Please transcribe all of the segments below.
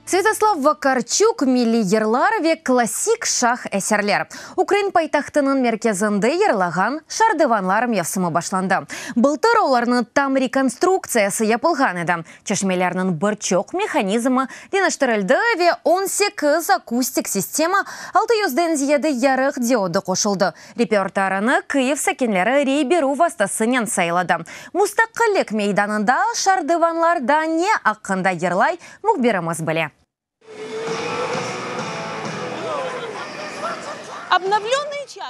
Святослав Вакарчук милли ерларове классик шах эсерлер. Украин пайтахтынын мерkezінде ерлаған шардыванларым явсымы башланды. Былтыр оларны там реконструкциясы yapılған еді. Чешмелернің бірчок механизмы денаштырылды ве 18 акустик система 600 зиеді ярық диоды қошылды. Репертарыны Киев сәкенлері рейберу вастасынен сайлады. Мустаққылық мейданында шардыванларда не аққында ерлай мұқберіміз біле.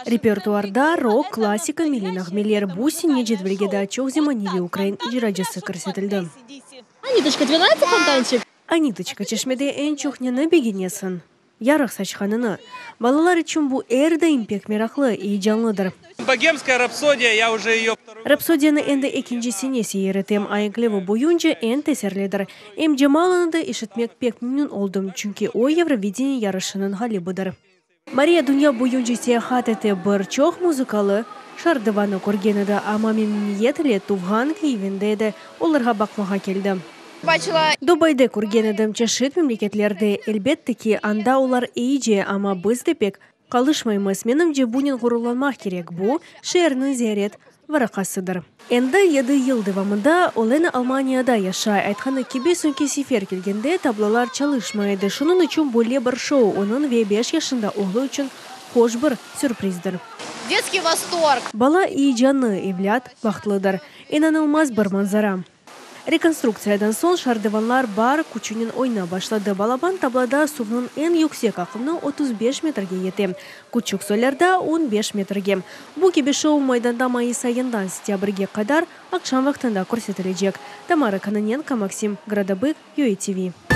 Репертуарда рок, классика, милинах, миллер буси, неджет бригада очок, зиманили Украин и раджасы көрсетілді. Аниточка, 12 фонтанчик? Аниточка, чешмеде эн чухнені бегенесін. Ярық сачханына. Балалар үшін бұл әрді импек мерақлы и жанлыдыр. Богемская рапсодия, я уже ее... Рапсодияны энді екіншісіне сейірітем айынклевы бойынча эн тесерледір. Эм жамаланыды ишітмек пек мүнін олдым, чүнки ой Евровидение ярышының халі бұдыр. Мария Дуня бойынча сияхат еті бір чоқ музыкалы шардываны көргенеді, ама мемниетле туған Киевіндеді оларға бақмаға келді. Дубайда көргенедім чешет мемлекетлерді әлбетті ки анда олар ейже, ама бізді пек қалышмаймыз. Менімде бұнен ғұруланмақ керек. Бұ шерінің зиярет варақасыдыр. Энді еді елді вамында олені Алманияда яшай. Айтқаны кебе сөңке сефер келгенде таблалар чалышмайды. Шының үшін бөле бір шоу. Оның 5 яшында оғлы үшін хош бір сюрприздір. Детский восторг. Бала и жаны евлят бақтлыдыр. Инанылмаз бір манзара. Реконструкциядан соң шардыванлар бар күчінен ойна башлады. Балабан таблада суғының ең yüksek ақымны 35 метрге еті. Күчік сөйлерді 15 метрге. Бұл кебе шоу майданда майыс айындан сентябрьге қадар ақшам вақтында көрсетілежек. Тамара Каноненко, Максим Градобык, ЮАТВ.